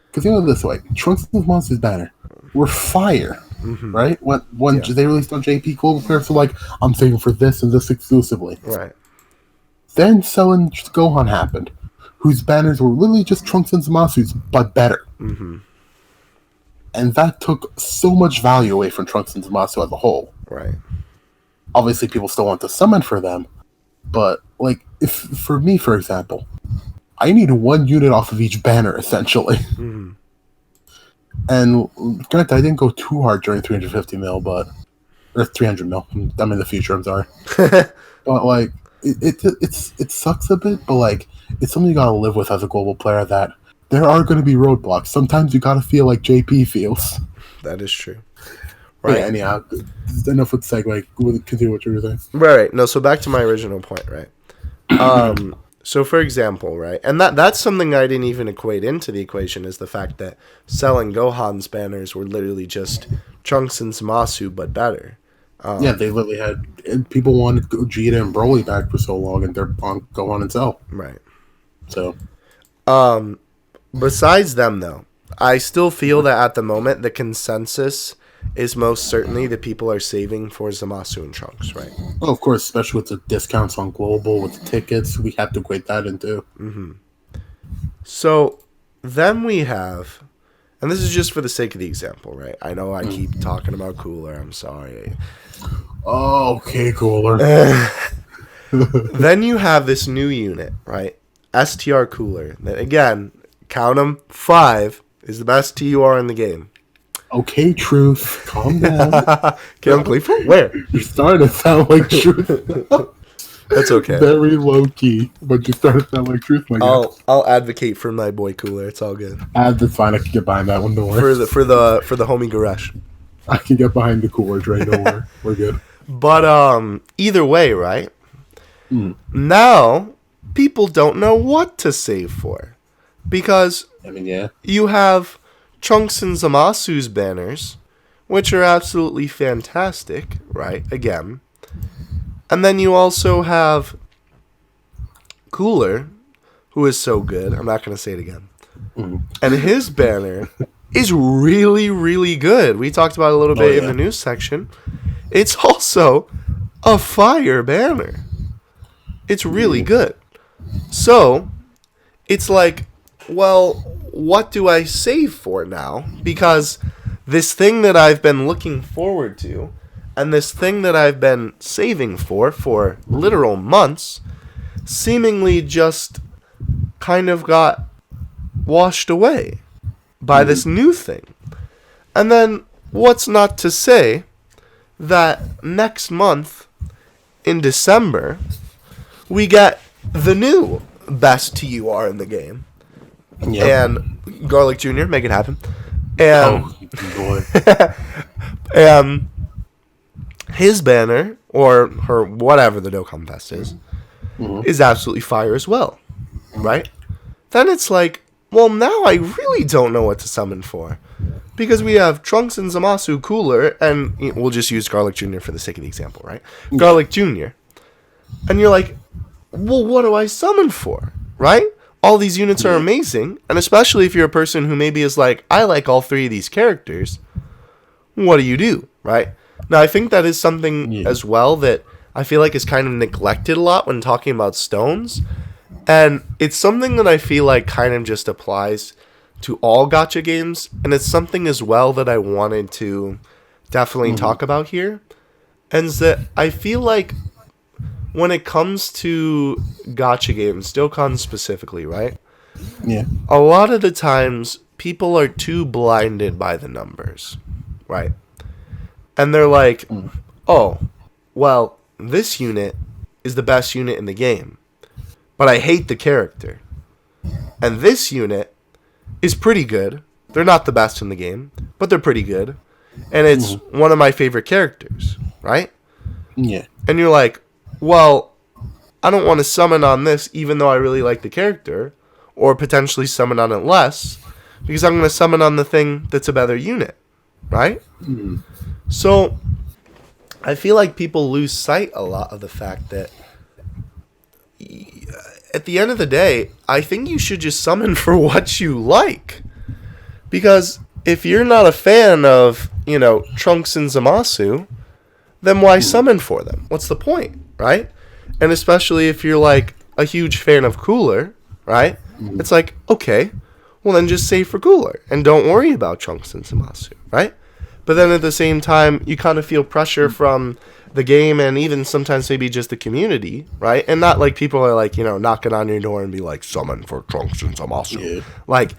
Because think about it this way: Trunks and Monsters banner were fire, right? When Yeah. they released on JP Global, players were like, "I'm saving for this and this exclusively." Right. Then Selling Gohan happened, whose banners were literally just Trunks and Zamasu's, but better. And that took so much value away from Trunks and Zamasu as a whole. Right. Obviously, people still want to summon for them, but like, if for me, for example, I need one unit off of each banner essentially. And granted, I didn't go too hard during 350 mil, but or 300 mil. I'm in the future. I'm sorry, but like, it sucks a bit, but like, it's something you gotta live with as a global player. That there are going to be roadblocks. Sometimes you gotta feel like JP feels. That is true. Right. Right. Yeah, anyhow, enough with segue. Continue what you were saying. Right. No, so back to my original point, right? So for example, right, and that's something I didn't even equate into the equation is the fact that selling Gohan's banners were literally just Trunks and Zamasu, but better. Yeah, they literally had people wanted Gogeta and Broly back for so long, and they're on Gohan and Cell. Right. So, Besides them, though, I still feel that at the moment the consensus is most certainly that people are saving for Zamasu and Trunks, right? well, of course, especially with the discounts on Global, with the tickets, we have to equate that into. So then we have, and this is just for the sake of the example, right? I know I keep talking about Cooler. I'm sorry. Oh, okay, Cooler. Then you have this new unit, right? STR Cooler. That again, count them, 5 is the best TUR in the game. Okay, Truth, calm down. Okay, I'm gleeful? Where? You're starting to sound like Truth. That's okay. Very low key, but you started to sound like Truth, my guy. I'll advocate for my boy Cooler. It's all good. That's fine. I can get behind that one. Don't worry. For the homie Garesh. I can get behind the Cooler Dre. Don't worry. We're good. But either way, right? Now people don't know what to save for, because I mean, yeah. you have Trunks and Zamasu's banners, which are absolutely fantastic, right? Again. And then you also have Cooler, who is so good. I'm not going to say it again. And his banner is really, really good. We talked about it a little bit in the news section. It's also a fire banner. It's really good. So, it's like, well, what do I save for now? Because this thing that I've been looking forward to, and this thing that I've been saving for literal months, seemingly just kind of got washed away by this new thing. And then, what's not to say that next month, in December, we get the new best TUR in the game. Yep. And Garlic Jr., make it happen. And, boy. and his banner, or her, whatever the Dokkan Fest is absolutely fire as well. Right? Then it's like, well, now I really don't know what to summon for. Because we have Trunks and Zamasu Cooler, and we'll just use Garlic Jr. for the sake of the example, right? Garlic Jr. And you're like, well, what do I summon for? Right? All these units are amazing, and especially if you're a person who maybe is like, I like all 3 of these characters, what do you do, right? Now, I think that is something as well that I feel like is kind of neglected a lot when talking about stones, and it's something that I feel like kind of just applies to all gacha games, and it's something as well that I wanted to definitely talk about here, and is that I feel like when it comes to gacha games, Dokkan specifically, right? Yeah. A lot of the times, people are too blinded by the numbers, right? And they're like, oh, well, this unit is the best unit in the game, but I hate the character. And this unit is pretty good. They're not the best in the game, but they're pretty good. And it's one of my favorite characters, right? Yeah. And you're like, well, I don't want to summon on this even though I really like the character, or potentially summon on it less, because I'm going to summon on the thing that's a better unit, right? So I feel like people lose sight a lot of the fact that at the end of the day, I think you should just summon for what you like. Because if you're not a fan of, Trunks and Zamasu, then why summon for them? What's the point, right? And especially if you're like a huge fan of Cooler, right? It's like, okay, well then just save for Cooler and don't worry about Trunks and Zamasu, right? But then at the same time, you kind of feel pressure from the game and even sometimes maybe just the community, right? And not like people are like, knocking on your door and be like, summon for Trunks and Zamasu. Yeah. Like,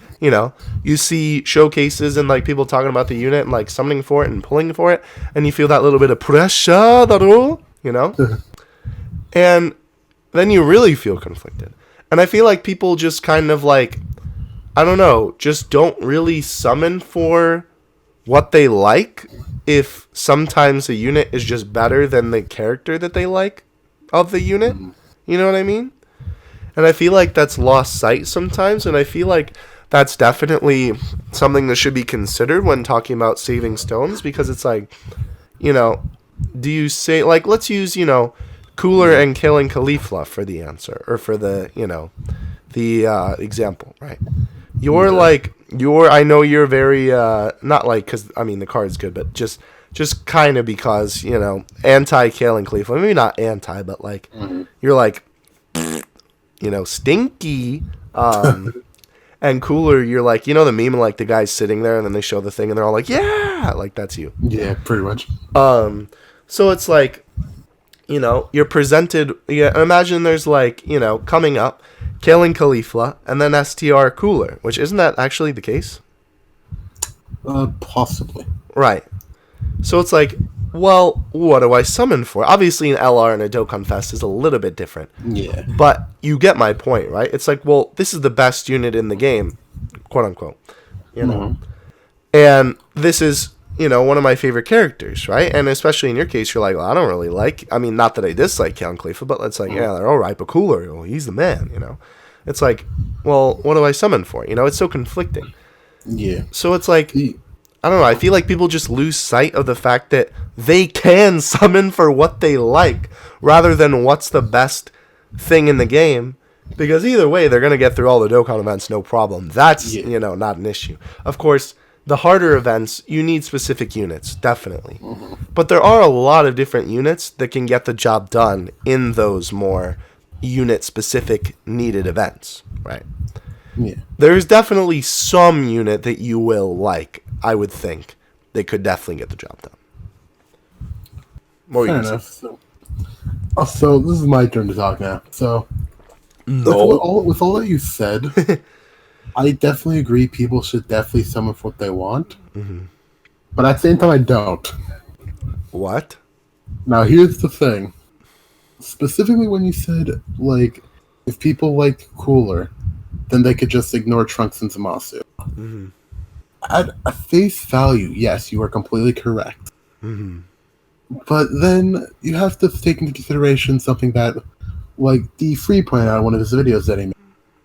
you see showcases and like people talking about the unit and like summoning for it and pulling for it, and you feel that little bit of pressure, and then you really feel conflicted. And I feel like people just kind of like, I don't know, just don't really summon for what they like if sometimes a unit is just better than the character that they like of the unit. You know what I mean? And I feel like that's lost sight sometimes, and I feel like that's definitely something that should be considered when talking about saving stones, because it's like, do you say, like, let's use, Cooler and killing Caulifla for the answer, or for the, the example, right? You're like, I know you're very, not like, because, I mean, the card's good, but just kind of because, anti-killing Caulifla. Maybe not anti, but like, you're like, stinky. And Cooler, you're like, the meme of like the guy's sitting there and then they show the thing and they're all like, yeah, like that's you. Yeah, pretty much. So it's like, you're presented, imagine there's like, coming up, killing Caulifla, and then STR Cooler, which isn't that actually the case? Possibly. Right. So it's like, well, what do I summon for? Obviously, an LR and a Dokkan Fest is a little bit different. Yeah. But you get my point, right? It's like, well, this is the best unit in the game, quote unquote. And this is, one of my favorite characters, right? And especially in your case, you're like, well, I don't really like, I mean, not that I dislike Count Khalifa, but it's like, yeah, they're all right, but Cooler, well, he's the man, It's like, well, what do I summon for? It's so conflicting. Yeah. So it's like, I don't know, I feel like people just lose sight of the fact that they can summon for what they like rather than what's the best thing in the game, because either way, they're going to get through all the Dokkan events, no problem. That's, not an issue. Of course, the harder events, you need specific units, definitely. But there are a lot of different units that can get the job done in those more unit-specific needed events, right? Yeah. There's definitely some unit that you will like, I would think, that could definitely get the job done. Fair enough. So this is my turn to talk now. So, no. With all that you said, I definitely agree people should definitely summon for what they want. But at the same time, I don't. What? Now, here's the thing. Specifically when you said, like, if people liked Cooler, then they could just ignore Trunks and Zamasu. At a face value, yes, you are completely correct. But then you have to take into consideration something that, like, the Free pointed out in one of his videos that he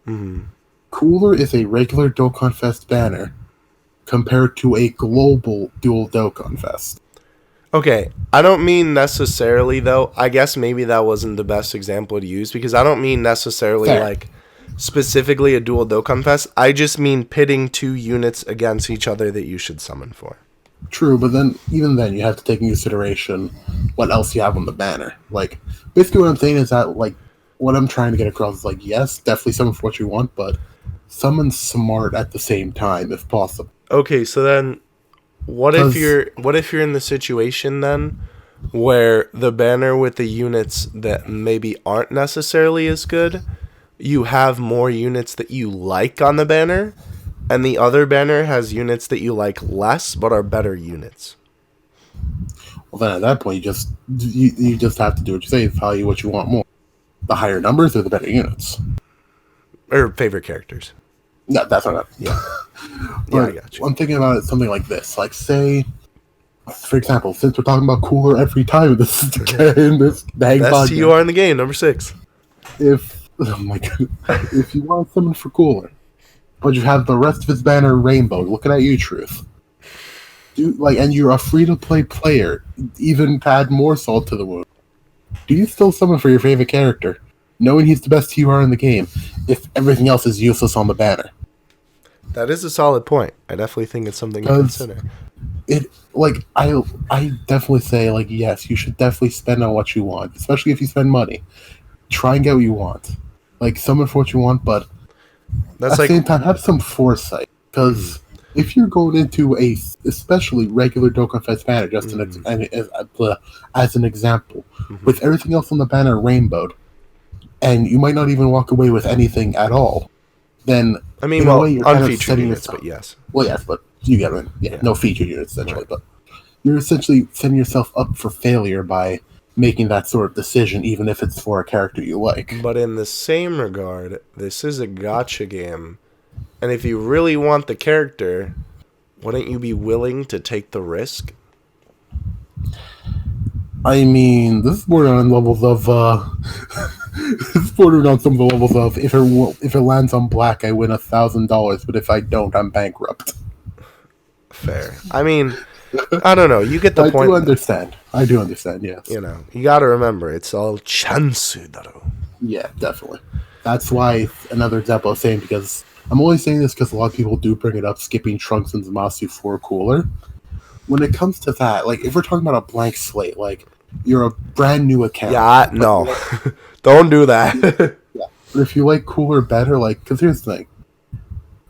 made. Cooler is a regular Dokkan Fest banner compared to a global dual Dokkan Fest. Okay, I don't mean necessarily, though. I guess maybe that wasn't the best example to use, because I don't mean necessarily, like, specifically a dual Dokkan Fest. I just mean pitting two units against each other that you should summon for. True, but then, even then, you have to take into consideration what else you have on the banner. Like, basically what I'm saying is that, like, what I'm trying to get across is, like, yes, definitely summon for what you want, but summon smart at the same time, if possible. Okay, so then, what if you're in the situation, then, where the banner with the units that maybe aren't necessarily as good, you have more units that you like on the banner, and the other banner has units that you like less but are better units? Well, then at that point, you just have to do what you say, value what you want more. The higher numbers or the better units. Or favorite characters. No, that's not it. Yeah. Yeah, I got you. I'm thinking about it something like this. Like, say, for example, since we're talking about Cooler every time in this dang best you are in the game, number 6. Oh my god. If you want someone for Cooler, but you have the rest of his banner rainbow, looking at you, Truth. and you're a free-to-play player, even to add more salt to the wound, do you still summon for your favorite character, knowing he's the best you are in the game, if everything else is useless on the banner? That is a solid point. I definitely think it's something to consider. I definitely say, like, yes, you should definitely spend on what you want, especially if you spend money. Try and get what you want. Like, summon for what you want, but That's at the same time, have some foresight. Because if you're going into a especially regular Dokkan Fest banner, just as an example, with everything else on the banner rainbowed, and you might not even walk away with anything at all, then I mean, in a way, you're kind of unfeatured setting units, yourself. but yes. Well, yes, but you get it. Yeah, no featured units essentially, Right. but you're essentially setting yourself up for failure by making that sort of decision, even if it's for a character you like. But in the same regard, this is a gacha game, and if you really want the character, wouldn't you be willing to take the risk? I mean, this is bordering on levels of. This is bordering on some of the levels of if it lands on black, I win $1,000, but if I don't, I'm bankrupt. Fair. I mean, I don't know. You get the point. I do understand. Yes. You know, you got to remember, it's all chance, daro. Yeah, definitely. That's why another example of saying, because I'm only saying this because a lot of people do bring it up, skipping Trunks and Zamasu for cooler. When it comes to that, like, if we're talking about a blank slate, like, you're a brand new account. Yeah, no. Don't do that. Yeah. But if you like cooler better, like, because here's the thing.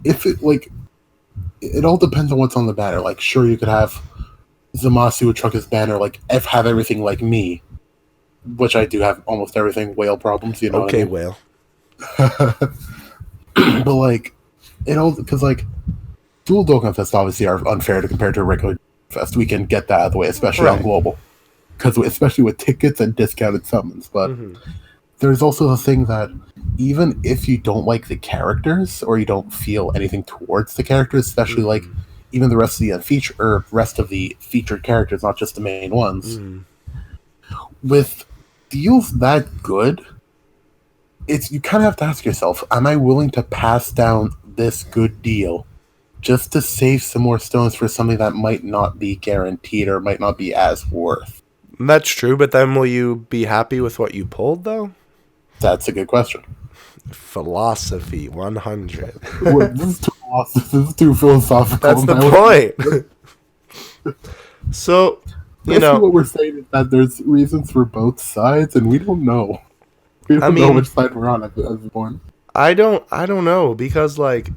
If it, like, it all depends on what's on the banner. Like, sure, you could have Zamasu with Trunks' banner, like, have everything like me, which I do have almost everything, whale problems, you know. Okay, what I mean? whale. But, like, it all, because, like, dual Dokkan Fest obviously are unfair to compare to a regular Fest. We can get that out of the way, especially on global. Because especially with tickets and discounted summons. But there's also the thing that even if you don't like the characters or you don't feel anything towards the characters, especially like even the rest of the featured characters, not just the main ones, with deals that good, you kind of have to ask yourself, am I willing to pass down this good deal just to save some more stones for something that might not be guaranteed or might not be as worth? That's true, but then will you be happy with what you pulled, though? That's a good question. Philosophy 100. This is too philosophical. That's the point. So, you know, what we're saying is that there's reasons for both sides, and we don't know. We don't know which side we're on at this point. I don't know, because like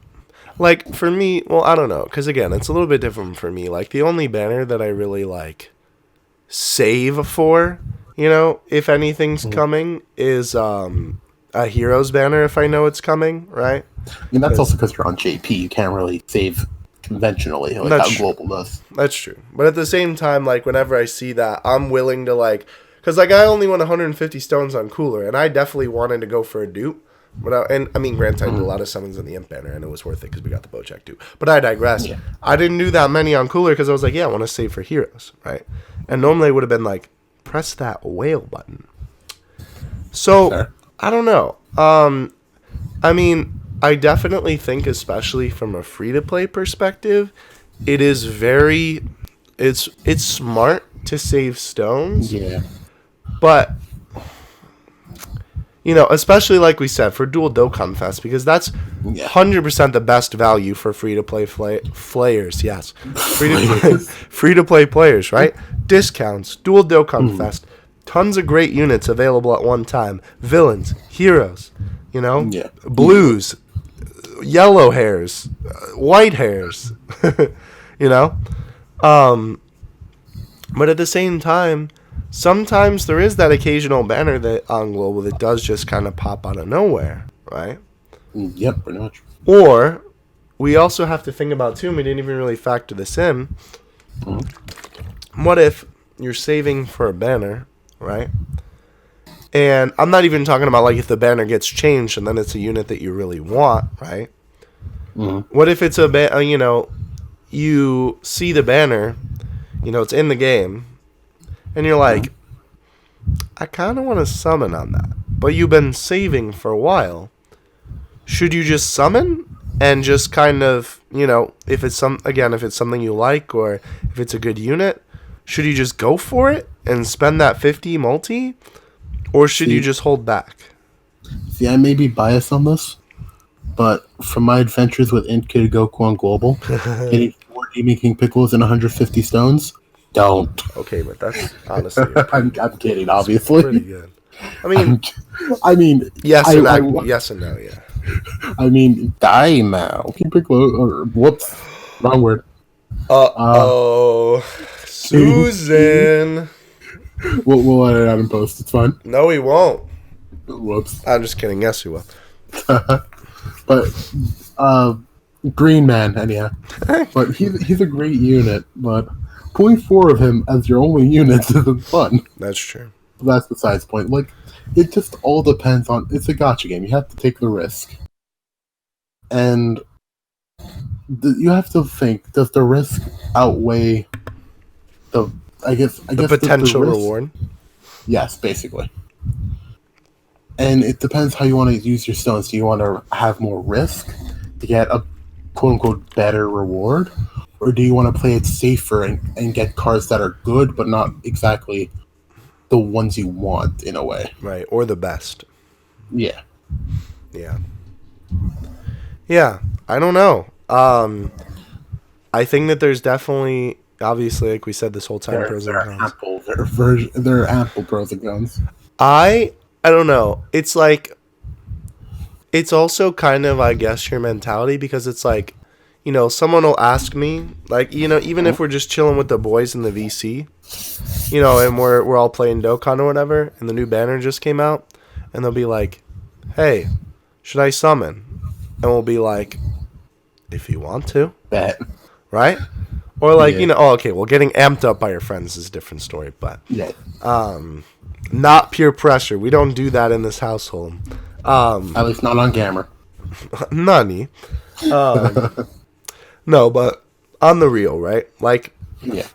for me, well, I don't know, because again, it's a little bit different for me. Like, the only banner that I really like save for, you know, if anything's coming, is a Heroes banner if I know it's coming, right? I mean, that's also because you're on JP. You can't really save conventionally like how Global does. That's true. But at the same time, like, whenever I see that, I'm willing to, like, because, like, I only won 150 stones on Cooler, and I definitely wanted to go for a dupe. But I mean, granted, I did a lot of summons in the Imp banner, and it was worth it because we got the Bojack dupe. But I digress. Yeah. I didn't do that many on Cooler because I was like, yeah, I want to save for Heroes, right? And normally it would have been like, press that whale button. So, fair. I don't know. I mean, I definitely think, especially from a free-to-play perspective, it is it's smart to save stones. Yeah. But, you know, especially like we said, for Dual Dokkan Fest, because that's 100% the best value for free-to-play players. Yes. Free-to-play players, right? Discounts, Dual Dokkan Fest, tons of great units available at one time. Villains, heroes, you know, blues, yellow hairs, white hairs, you know. But at the same time, sometimes there is that occasional banner that on Global that does just kind of pop out of nowhere, right? Yep, pretty much. Or we also have to think about, too, and we didn't even really factor this in. What if you're saving for a banner, right? And I'm not even talking about, like, if the banner gets changed and then it's a unit that you really want, right? What if it's you know, you see the banner, you know, it's in the game, and you're like, I kind of want to summon on that, but you've been saving for a while. Should you just summon, and just kind of, if it's something you like or if it's a good unit, should you just go for it and spend that 50 multi, or should you just hold back? See, I may be biased on this, but from my adventures with Int Kid Goku on Global, getting 4 Demon King Pickles and 150 stones, don't. Okay, but that's honestly I'm kidding, obviously. pretty good. I mean, yes and no, yeah. I mean, die now. King Piccolo, or whoops, wrong word. Susan. We'll let it out in post. It's fine. No, we won't. Whoops. I'm just kidding. Yes, we will. But Green Man, anyhow. But he's a great unit. But pulling 4 of him as your only unit isn't fun. That's true. That's besides the point. Like, it just all depends on. It's a gacha game. You have to take the risk, and you have to think: does the risk outweigh the? I guess the potential risk, reward. Yes, basically. And it depends how you want to use your stones. Do you want to have more risk to get a quote-unquote better reward? Or do you want to play it safer and get cards that are good, but not exactly the ones you want, in a way? Right, or the best. Yeah. Yeah. Yeah, I don't know. I think that there's definitely, obviously, like we said this whole time, pros and cons. There are ample pros and cons. I don't know. It's like, it's also kind of, I guess, your mentality, because it's like, someone will ask me, like, even if we're just chilling with the boys in the VC, and we're all playing Dokkan or whatever, and the new banner just came out, and they'll be like, hey, should I summon? And we'll be like, if you want to. Bet. Right? Or like, okay, well, getting amped up by your friends is a different story, but yeah. Not peer pressure. We don't do that in this household. At least not on camera. Nani. No, but on the real, right? Like, yeah.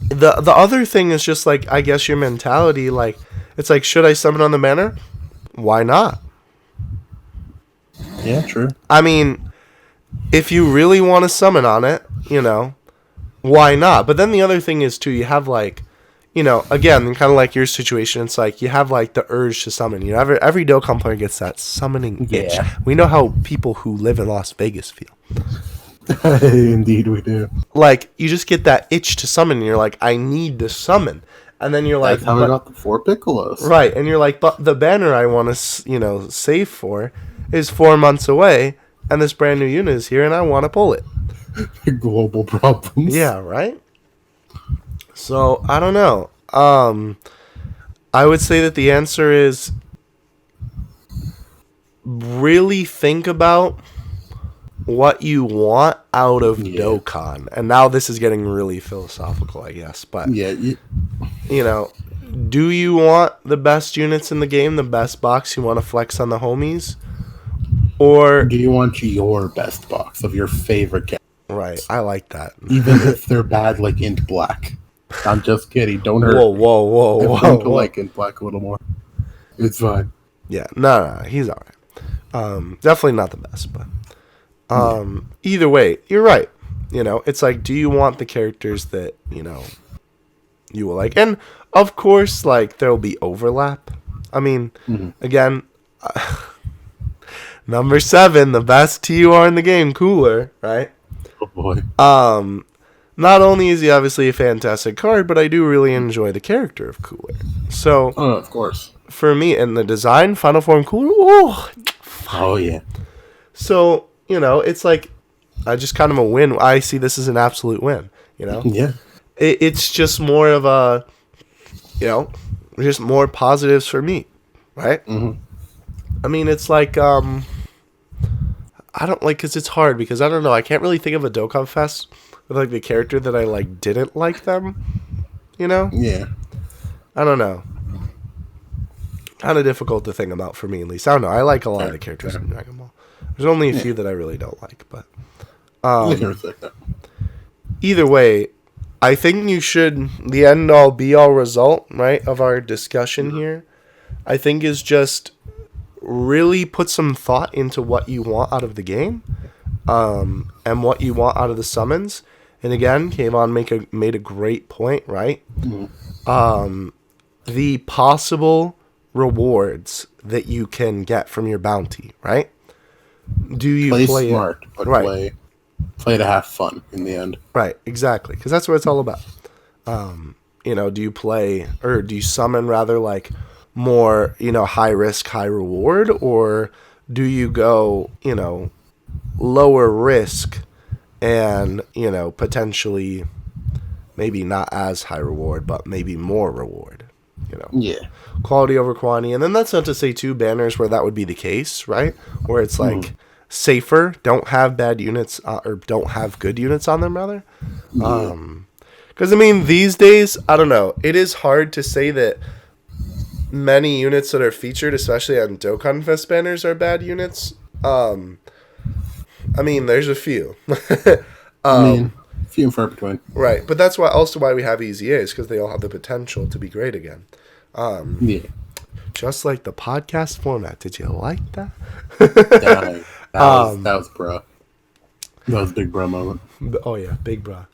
The other thing is just like, I guess your mentality, like, it's like, should I summon on the banner? Why not? Yeah, true. I mean, if you really want to summon on it, why not? But then the other thing is, too, you have, like, again, kind of like your situation, it's like you have, like, the urge to summon. Every Dokkan player gets that summoning itch. We know how people who live in Las Vegas feel. Indeed, we do. Like, you just get that itch to summon, and you're like, I need to summon. And then you're like... That's how I got the 4 Piccolos. Right, and you're like, but the banner I want to, save for is 4 months away, and this brand new unit is here, and I want to pull it. Global problems. Yeah, right? So, I don't know. I would say that the answer is really think about what you want out of Dokkan. And now this is getting really philosophical, I guess. But, do you want the best units in the game, the best box you want to flex on the homies? Or do you want your best box of your favorite character? Right, I like that. Even if they're bad, like Int Black. I'm just kidding. Don't hurt. Whoa. Like Int Black a little more. It's fine. Yeah, no, he's all right. Definitely not the best, but either way, you're right. It's like, do you want the characters that you will like? And of course, like, there'll be overlap. I mean, again, number 7, the best TUR in the game, Cooler, right? Oh boy. Not only is he obviously a fantastic card, but I do really enjoy the character of Cooler. So, of course. For me, and the design, Final Form Cooler, oh yeah. So, it's like, I just kind of a win. I see this as an absolute win, Yeah. It's just more of a, just more positives for me, right? Mm-hmm. I mean, it's like, I don't like, because it's hard, because I don't know, I can't really think of a Dokkan Fest with, like, the character that I, like, didn't like them, Yeah. I don't know. Kind of difficult to think about for me, at least. I don't know. I like a lot of the characters in Dragon Ball. There's only a few that I really don't like, but either way, I think you should, the end-all, be-all result, right, of our discussion here, I think is just really put some thought into what you want out of the game, and what you want out of the summons. And again, Kayvon made a great point, right? The possible rewards that you can get from your bounty, right? Do you play smart, but right? Play to have fun in the end. Right, exactly, because that's what it's all about. Do you play, or do you summon rather like more, high risk, high reward, or do you go, lower risk and, potentially maybe not as high reward, but maybe more reward, Yeah. Quality over quantity. And then that's not to say too banners where that would be the case, right? Where it's like safer, don't have bad units, or don't have good units on them rather. Yeah. Because, these days, I don't know. It is hard to say that many units that are featured, especially on Dokkan Fest banners, are bad units. There's a few. Few and far between. Right, but that's why we have EZAs, because they all have the potential to be great again. Yeah. Just like the podcast format. Did you like that? That was bro. That was a big bro moment. Oh, yeah, big bro.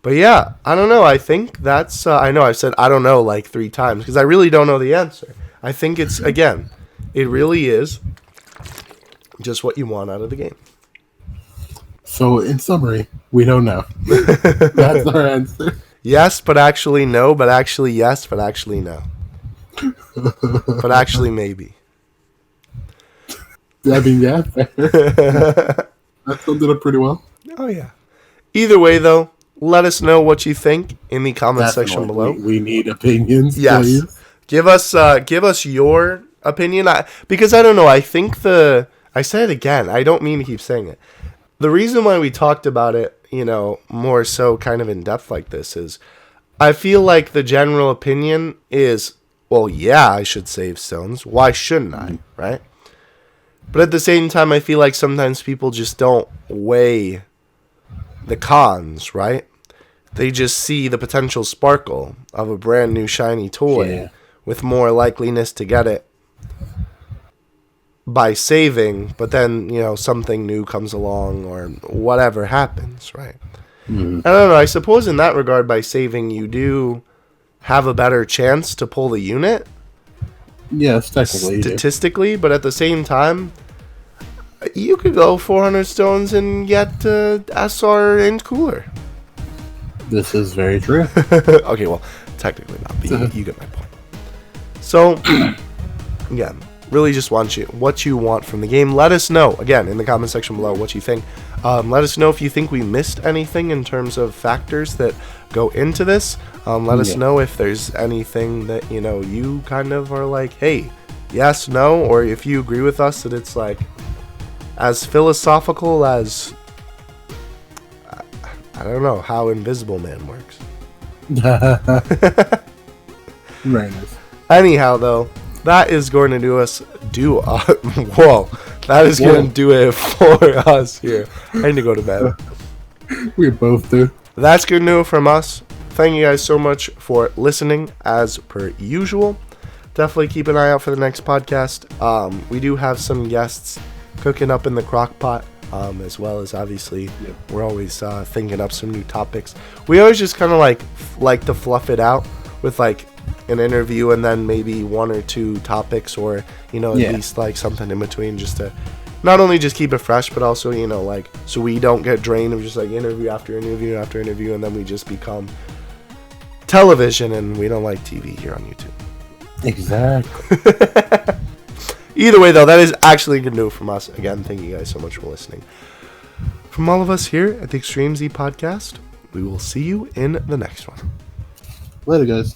But yeah, I don't know. I think that's... I know I've said I don't know like 3 times because I really don't know the answer. I think it's, again, it really is just what you want out of the game. So, in summary, we don't know. That's our answer. Yes, but actually no, but actually yes, but actually no. But actually maybe. Yeah, fair. That summed it up pretty well. Oh, yeah. Either way, though, let us know what you think in the comment section below. We need opinions. Yes. Please. Give us your opinion. Because I don't know. I think I said it again. I don't mean to keep saying it. The reason why we talked about it, more so kind of in depth like this is I feel like the general opinion is, well, yeah, I should save stones. Why shouldn't I? Right? But at the same time, I feel like sometimes people just don't weigh the cons, right? They just see the potential sparkle of a brand new shiny toy with more likeliness to get it by saving, but then, something new comes along or whatever happens, right? I don't know. I suppose in that regard, by saving, you do have a better chance to pull the unit. Yes, technically. Statistically, but at the same time, you could go 400 stones and get SR and cooler. This is very true. Okay, well, technically not, but you get my point. So, again, really just want what you want from the game. Let us know, again, in the comment section below what you think. Let us know if you think we missed anything in terms of factors that go into this. Let us know if there's anything that, you kind of are like, hey, yes, no, or if you agree with us that it's like as philosophical as, I don't know, how Invisible Man works. Very nice. Anyhow, though, that is going to going to do it for us here. I need to go to bed. We both do. That's good news from us. Thank you guys so much for listening, as per usual. Definitely keep an eye out for the next podcast. We do have some guests cooking up in the crock pot, as well as obviously we're always thinking up some new topics. We always just kind of like to fluff it out with like an interview and then maybe 1 or 2 topics, or at least like something in between, just to not only just keep it fresh, but also so we don't get drained of just like interview after interview after interview, and then we just become television and we don't like TV here on YouTube. Exactly. Either way, though, that is actually good news from us. Again, thank you guys so much for listening. From all of us here at the ExtremeZPodcast, we will see you in the next one. Later, guys.